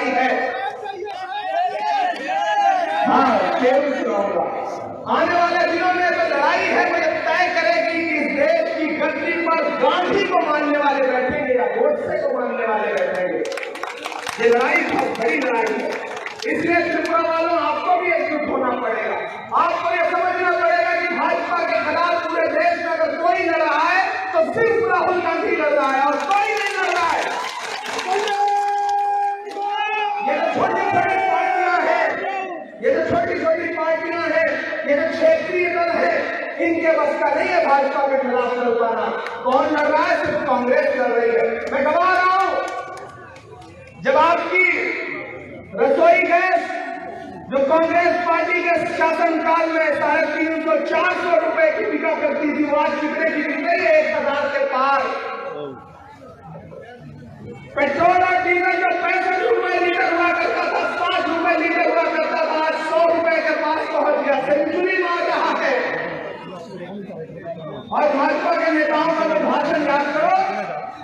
लड़ाई है। हाँ, आने वाले दिनों में तो लड़ाई है, मुझे तय करेगी कि इस देश की गद्दी पर गांधी को मानने वाले बैठेंगे या गोडसे को मानने वाले बैठेंगे। ये लड़ाई बहुत बड़ी लड़ाई है, इसलिए त्रिपुरा वालों आपको भी एकजुट होना पड़ेगा। आपको ये समझना पड़ेगा कि भाजपा के खिलाफ पूरे देश में अगर कोई लड़ रहा है तो सिर्फ राहुल गांधी लड़ रहा है और कोई नहीं लड़ रहा है। ये जो छोटी छोटी पार्टियां हैं, ये जो छोटी छोटी पार्टियां हैं, ये जो क्षेत्रीय दल है, इनके बस का नहीं है भाजपा के खिलाफ लड़ पाना। कौन लड़ रहा है? सिर्फ कांग्रेस लड़ रही है। मैं गवा रहा हूं, जब आपकी रसोई गैस जो कांग्रेस पार्टी के शासनकाल में 350-400 रुपए की बिका करती थी, वो आज कितने की बिक रही है? 1000 के पार। पेट्रोल और डीजल जो 65 रुपए लीटर हुआ करता था, 60 रुपए लीटर हुआ करता था, आज 100 रुपए के पास पहुंच गया। सेंचुरी मार रहा है। और भाजपा के नेताओं का जो भाषण याद करो,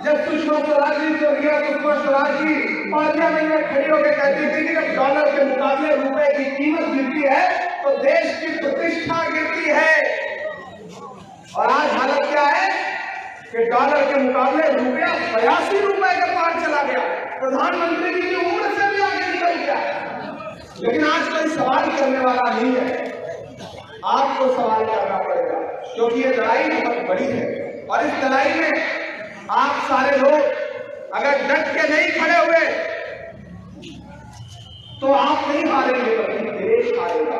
जब सुषमा स्वराज जी सुषमा स्वराज जी पार्लियामेंट में खड़ी होकर कहती थी कि जब डॉलर के मुकाबले रुपए की कीमत गिरती है तो देश की प्रतिष्ठा गिरती है। और आज हालत क्या है कि डॉलर के मुकाबले रुपया 82 रुपए के पार चला गया। प्रधानमंत्री जी की उम्र से भी आगे निकल गया। लेकिन आज कोई सवाल करने वाला नहीं है। आपको सवाल करना पड़ेगा, क्योंकि ये लड़ाई बहुत बड़ी है। और इस लड़ाई में आप सारे लोग अगर डट के नहीं खड़े हुए तो आप नहीं हारेंगे, बल्कि देश हारेगा।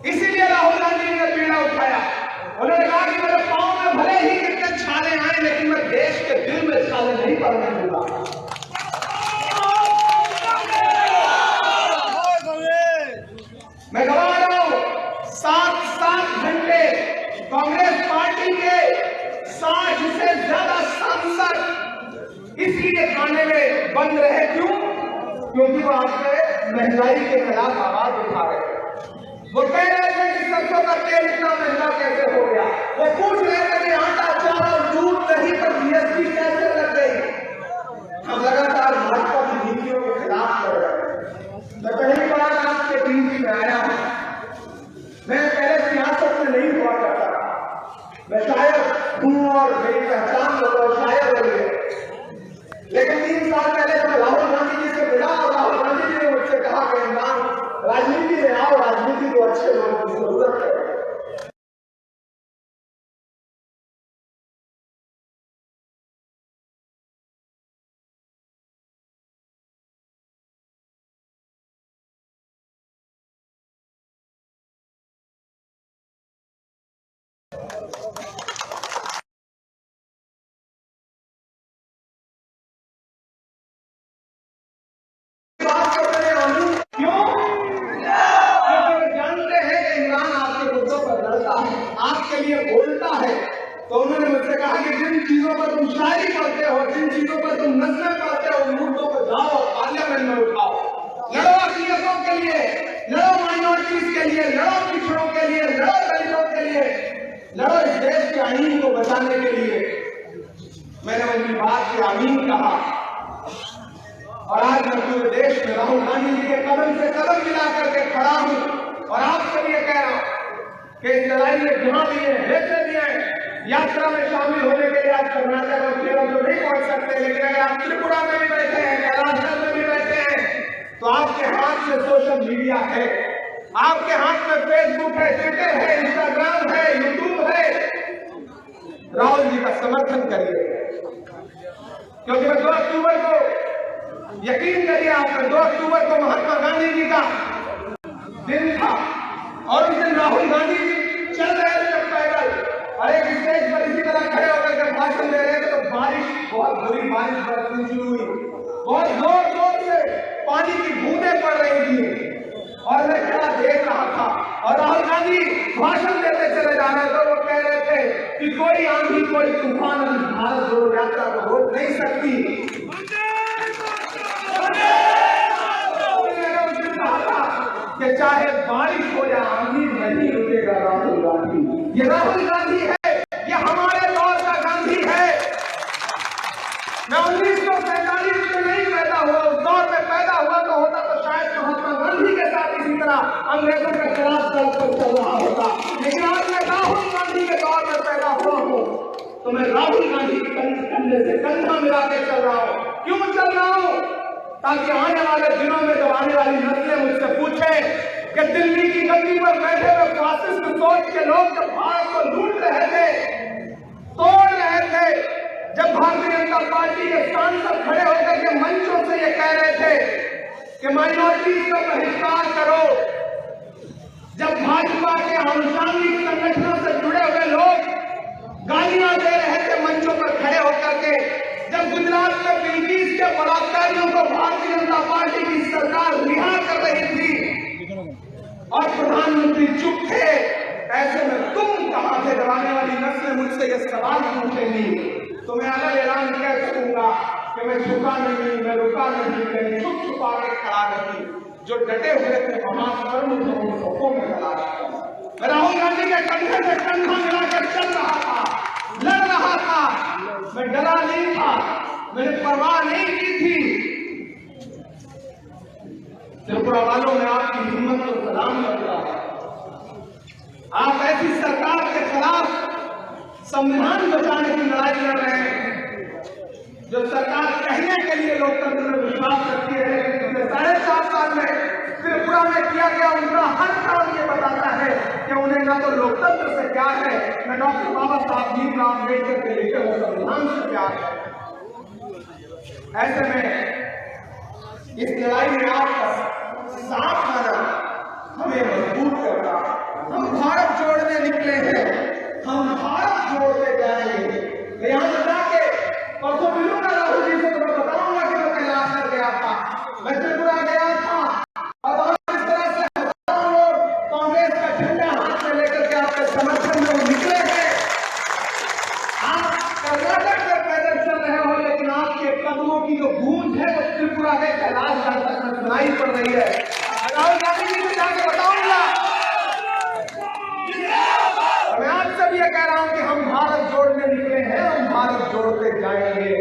इसीलिए राहुल गांधी ने पीड़ा उठाया। उन्होंने कहा कि मेरे पांव में भले ही कितने छाले आए, लेकिन मैं देश के दिल में छाले नहीं पड़ने दूंगा। मैं गवा रहा हूं, 7 घंटे कांग्रेस पार्टी के 60 से ज्यादा सांसद इसलिए खाने में बंद रहे। क्यों? क्योंकि वो आपसे महंगाई के खिलाफ आवाज उठा रहे थे। वो कह रहे थे कि सरसों का तेल इतना महंगा कैसे हो गया। वो पूछ रहे थे कि आटा, चावल, दूध, दही पर जीएसटी कैसे लग गई। हम लगातार भाजपा की नीतियों के खिलाफ लड़ रहे हैं। मैं पहली बार आपके बीच में आया हूं। मैं पहले सियासत में नहीं हुआ करता था। मैं शायद हूं और मेरी पहचान तो शायद रही है। लेकिन 3 साल पहले जब राहुल गांधी जी से मिला और राहुल गांधी जी ने मुझसे कहा कि इमरान, राजनीति में आओ, राजनीति को अच्छे लोगों की जरूरत है। आपके लिए बोलता है। तो उन्होंने मुझसे कहा कि जिन चीजों पर तुम शायरी करते हो, जिन चीजों पर तुम नजर करते हो, उन मुद्दों को जाओ पार्लियामेंट में उठाओ, लड़ो अक़लियतों के लिए, लड़ो माइनॉरिटीज के लिए, लड़ो पिछड़ों के लिए, लड़ो दलितों के लिए, लड़ो इस देश के आईन को बचाने के लिए। मैंने उनकी बात की आमीन कहा और आज मैं पूरे देश में राहुल गांधी जी के कदम से कदम मिला करके खड़ा हूं और आपसे ये कह रहा हूं कि इस लड़ाई में जहां भी है, जैसे भी है, यात्रा में शामिल होने के लिए आप कर्नाटक और केरल तो नहीं पहुंच सकते, लेकिन अगर आप त्रिपुरा में भी बैठे हैं, कैलाश में भी बैठे हैं, तो आपके हाथ में सोशल मीडिया है, आपके हाथ में फेसबुक है, ट्विटर है, इंस्टाग्राम है, यूट्यूब है। राहुल जी का समर्थन करिए, क्योंकि मैं 2 अक्टूबर को, यकीन करिए आपने, 2 अक्टूबर को महात्मा गांधी जी का दिन था और उस दिन राहुल गांधी जी चल रहे थे पैदल और एक स्टेज पर इसी तरह खड़े होकर के भाषण दे रहे थे तो बारिश, बहुत बुरी बारिश बरसनी शुरू हुई। बहुत जोर जोर से पानी की बूंदें पड़ रही थी और मैं खड़ा देख रहा था और राहुल गांधी भाषण देते चले जा रहे थे। वो कह रहे थे कि कोई आंधी, कोई तूफान भारत जोड़ो यात्रा को रोक नहीं सकती। कि चाहे बारिश हो या आंधी, नहीं रुकेगा राहुल गांधी। ये राहुल गांधी है, ये हमारे दौर का गांधी है। मैं 1947 में नहीं पैदा हुआ, उस दौर में पैदा हुआ तो होता तो शायद महात्मा गांधी के साथ इसी तरह अंग्रेजों के खिलाफ चल रहा होता। लेकिन आज मैं राहुल गांधी के दौर में पैदा हुआ हूँ, तो मैं राहुल गांधी के कंधे से कंधा मिला के चल रहा हूँ। क्यों चल रहा हूँ? ताकि आने वाले दिनों में जब आने वाली नस्लें मुझसे पूछे कि दिल्ली की गद्दी पर बैठे हुए फासिस्ट सोच के लोग जब भारत को लूट रहे थे, तोड़ रहे थे, जब भारतीय जनता पार्टी के सांसद खड़े होकर के मंचों से ये कह रहे थे कि माइनॉरिटीज का बहिष्कार करो, जब भाजपा के अनुषंगिक संगठनों से जुड़े हुए लोग गालियां दे रहे थे मंचों पर खड़े होकर के, जब गुजरात में बिल्किस के बलात्कारियों को भारतीय जनता पार्टी की सरकार रिहा कर रही थी और प्रधानमंत्री चुप थे, ऐसे में तुम कहां थे? डराने वाली नस्लें मुझसे ये सवाल पूछेंगी तो मैं अलग ऐलान कह सकूंगा कि मैं झुका नहीं, मैं रुका नहीं, मैं छुप छुपा के खड़ा नहीं। जो डटे हुए थे महाकर्म को में खड़ा रहा। मैं राहुल गांधी के कंधे से कंधा मिलाकर चल रहा था, लड़ रहा था, मैं डरा नहीं था, मैंने परवाह नहीं की थी। त्रिपुरा वालों में आपकी हिम्मत को सलाम करता है। आप ऐसी सरकार के खिलाफ संविधान बचाने की लड़ाई लड़ रहे हैं जो सरकार कहने के लिए लोकतंत्र में विश्वास रखती है, लेकिन पिछले 4.5 साल में त्रिपुरा में किया गया उनका हर काम ये बताता है कि उन्हें न तो लोकतंत्र से प्यार है, न डॉक्टर बाबा साहब भीमराव अम्बेडकर के लिखे हुए संविधान से प्यार है। ऐसे में इस लड़ाई में आपका साथ आना हमें मजबूत करता। हम भारत जोड़ने निकले हैं, हम भारत जोड़ते जाएंगे। यहाँ से जाके परसों मिलूंगा राहुल जी से, तो मैं बताऊंगा कि मैं कैलाश कर गया था, मैं त्रिपुरा गया था और वहां इस तरह से हजारों लोग कांग्रेस का झंडा हाथ में लेकर के आपके समर्थन में निकले हैं। आप कर्नाटक में पैदल चल रहे हो, लेकिन आपके कदमों की जो गूंज है वो त्रिपुरा के कैलाश तक में सुनाई पड़ रही है। राहुल गांधी जी से जाके बताऊंगा। मैं आपसे भी ये कह रहा हूं कि हम भारत जोड़ने निकले हैं, हम भारत जोड़ते जाएंगे।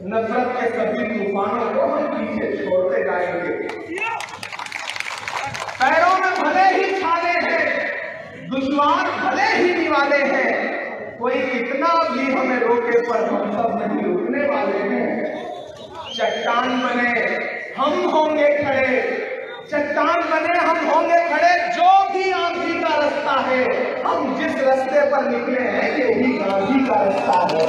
नफरत के सभी तूफानों को हम पीछे छोड़ते जाएंगे। पैरों में भले ही छाले हैं, दुश्वार भले ही निवाले हैं, कोई कितना भी हमें रोके पर हम सब नहीं रुकने वाले हैं। चट्टान बने हम होंगे खड़े, चट्टान बने हम होंगे खड़े, जो भी आंधी का रास्ता है, हम जिस रास्ते पर निकले हैं यही गांधी का रास्ता है।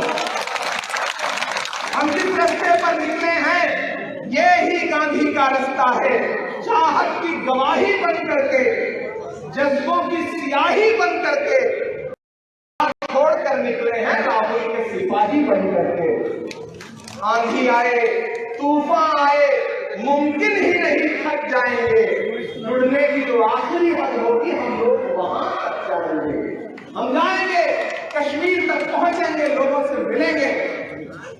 हम जिस रास्ते पर निकले हैं ये ही गांधी का रास्ता है। चाहत की गवाही बन करके, जज्बों की सियाही बन करके छोड़ कर निकले हैं, राहुल के सिपाही बन करके। आंधी आए, तूफान आए, मुमकिन ही नहीं थक जाएंगे। जुड़ने की जो आखिरी हद होगी हम लोग वहां तक जाएंगे। हम जाएंगे, कश्मीर तक पहुंचेंगे, लोगों से मिलेंगे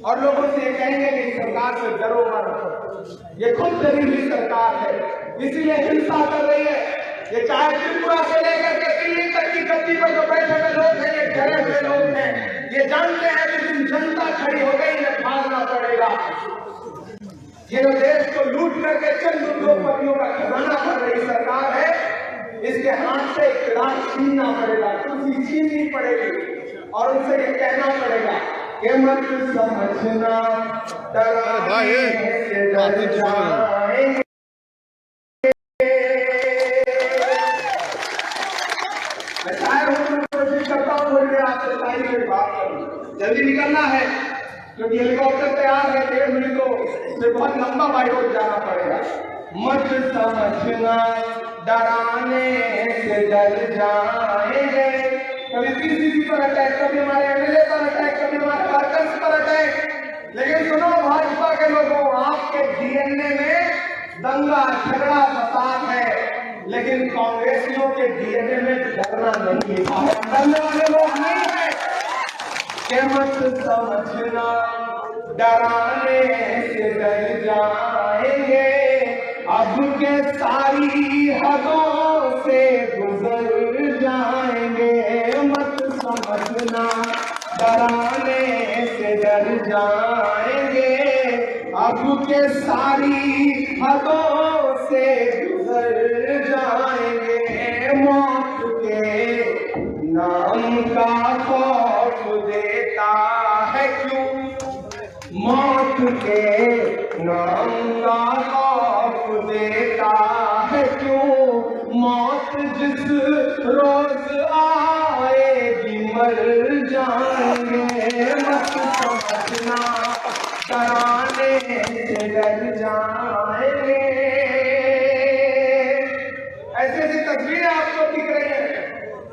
और लोगों से ये कहेंगे कि सरकार से डरो मत, ये खुद डरी हुई सरकार है, इसीलिए हिंसा कर रही है। ये चाहे त्रिपुरा से लेकर के दिल्ली तक की गद्दी पर जो बैठे हुए लोग हैं, ये डरे हुए लोग हैं, ये जानते हैं कि जिन जनता खड़ी हो गई इन्हें भागना पड़ेगा। ये जो देश को लूट करके चंद उद्योगपतियों का खजाना भर रही सरकार है, इसके हाथ से इकरार छीनना पड़ेगा, कुर्सी छीननी पड़ेगी और उनसे ये कहना पड़ेगा कि मत समझना डराने से डर जाएंगे। कोशिश करता हूँ थोड़ी देर आपसे टाइम में बात करूँ, जल्दी निकलना है क्योंकि हेलीकॉप्टर तैयार है, 1.5 मिनट तो से बहुत लंबा बाइक जाना पड़ेगा। मत समझना डराने से डर जाएंगे। कभी पीसीसी पर अटैक, कभी हमारे एमएलए पर अटैक, कभी हमारे वर्कर्स पर अटैक, लेकिन सुनो भाजपा के लोगों, आपके डीएनए में दंगा झगड़ा फसाद है, लेकिन कांग्रेसियों के डीएनए में डरना नहीं है, डरने वाले लोग नहीं है। के मत समझना डराने से डर जाएंगे, अब के सारी हदों से गुजर जाएंगे। मत समझना डराने से डर जाएंगे, अब के सारी हदों से गुजर जाएंगे। मौत के नाम का खौफ देता है क्यों? मौत के नाम का खौफ देता है क्यों? मौत जिस रोज आएगी मर जाएंगे। मत समझना डराने से डर जाएंगे। ऐसी ऐसी तस्वीरें आपको दिख रही है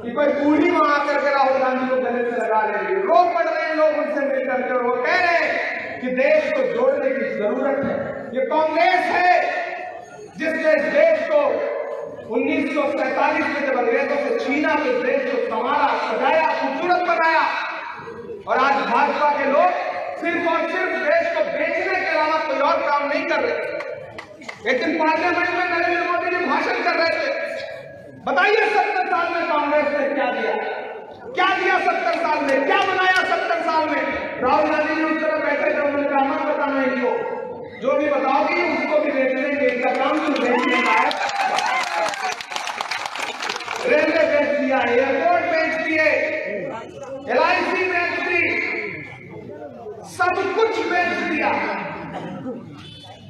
कि कोई बूढ़ी मां आकर के राहुल गांधी को गले से लगा ले रही है। रो पड़ रहे हैं लोग उनसे मिलकर के, वो कह रहे हैं कि देश को जोड़ने की जरूरत है। ये कांग्रेस है जिसने इस देश को 1947 में जब अंग्रेजों से छीना तो देश को संवारा, सजाया, खूबसूरत बनाया। और आज भाजपा के लोग सिर्फ और सिर्फ देश को बेचने के अलावा कोई और काम नहीं कर रहे। एक दिन पार्लियामेंट में नरेंद्र मोदी जी भाषण कर रहे थे। बताइए 70 साल में कांग्रेस ने क्या दिया? क्या दिया 70 साल में? क्या बनाया 70 साल में? राहुल गांधी जी उस तरह बैठे थे, उन्होंने कहा मत बताना इनको, जो भी बताओगी उसको भी बेच देंगे। इनका काम तो बेचने का है। रेलवे बेच दिया, एयरपोर्ट बेच दिए, LIC बेच दी, सब कुछ बेच दिया,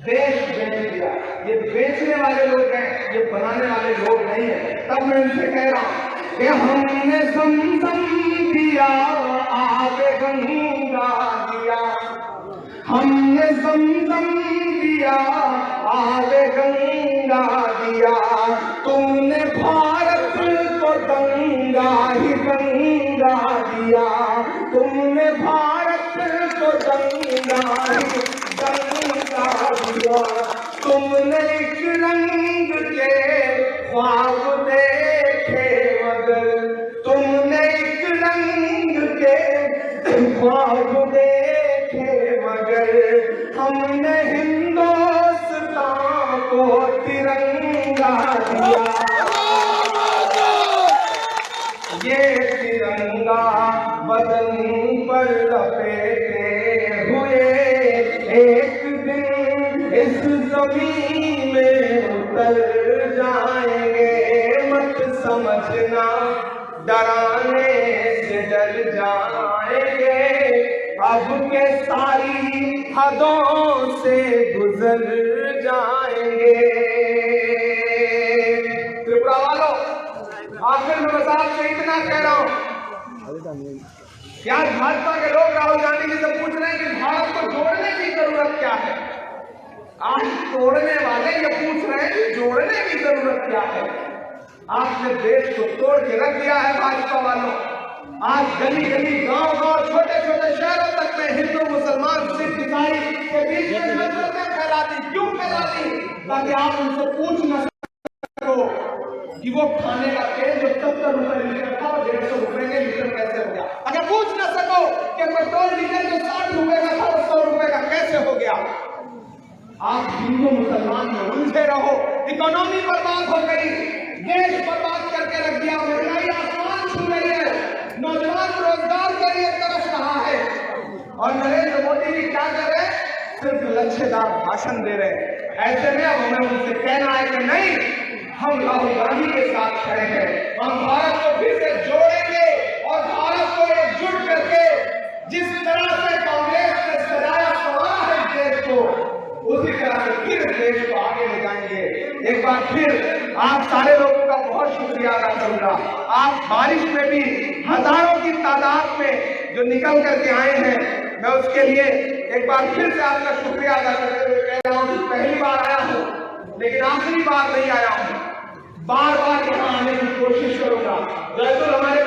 देश बेच दिया। ये बेचने वाले लोग हैं, ये बनाने वाले लोग नहीं है। तब मैं इनसे कह रहा हूं कि हमने समझम दिया, आगे गंगा दिया, हमने समझम दिया, आगे गंगा दिया। तुमने भारत को गंगा ही गंगा दिया, तुमने भारत को गंगा ही गंगा दिया। तुमने एक रंग के ख्वाब देखे मगर, तुमने एक रंग के ख्वाब देखे मगर, हमने हिंदुस्तान को तिरंगा दिया। ये तिरंगा बदन पर लपेटे हुए एक दिन इस जमीन में उतर जाएंगे। मत समझना डराने से डर जाएंगे। अब के सारी हदों से गुजर जाएंगे। त्रिपुरा वालों, आखिर में बस आपसे इतना कह रहा हूं कि आज भाजपा के लोग राहुल गांधी जी से पूछ रहे हैं कि भारत को जोड़ने की जरूरत क्या है। आज तोड़ने वाले ये पूछ रहे हैं कि जोड़ने की जरूरत क्या है। आपने देश को तोड़ के रख दिया है भाजपा वालों। आज गली गली, गांव गांव, छोटे छोटे शहरों तक में हिंदू, मुसलमान, सिख, ईसाई के बीच में नफरतें फैलाती। क्यों फैलाती? ताकि आप उनसे पूछ न सको कि वो खाने का तेल जो 70 रुपए लीटर था, 150 रुपए के लीटर कैसे हो गया। अगर पूछ न सको कि पेट्रोल डीजल जो 60 रुपए का था, वो 100 रुपए का कैसे हो गया। आप हिंदू मुसलमान में उलझे रहो, इकोनॉमी बर्बाद हो गई, देश बर्बाद करके रख दिया, महंगाई आसमान छू रही है, नौजवान रोजगार के लिए तरस रहा है। और नरेंद्र मोदी जी क्या कर रहे हैं? सिर्फ लच्छेदार भाषण दे रहे हैं। ऐसे में अब हमें उनसे कहना है कि नहीं, हम राहुल गांधी के साथ खड़े हैं। हम भारत को फिर से जोड़ेंगे और भारत को एकजुट करके जिस तरह से कांग्रेस ने सजाया संवारा है देश को, उसी तरह से फिर देश को आगे ले जाएंगे। एक बार फिर आप सारे लोगों का बहुत शुक्रिया अदा करूंगा। आप बारिश में भी हजारों की तादाद में जो निकल करके आए हैं, मैं उसके लिए एक बार फिर से आपका शुक्रिया अदा करते हुए कह रहा हूं कि पहली बार आया हूं, लेकिन आखिरी बार नहीं आया हूं। बार बार यहाँ आने की कोशिश करूंगा। जैसे हमारे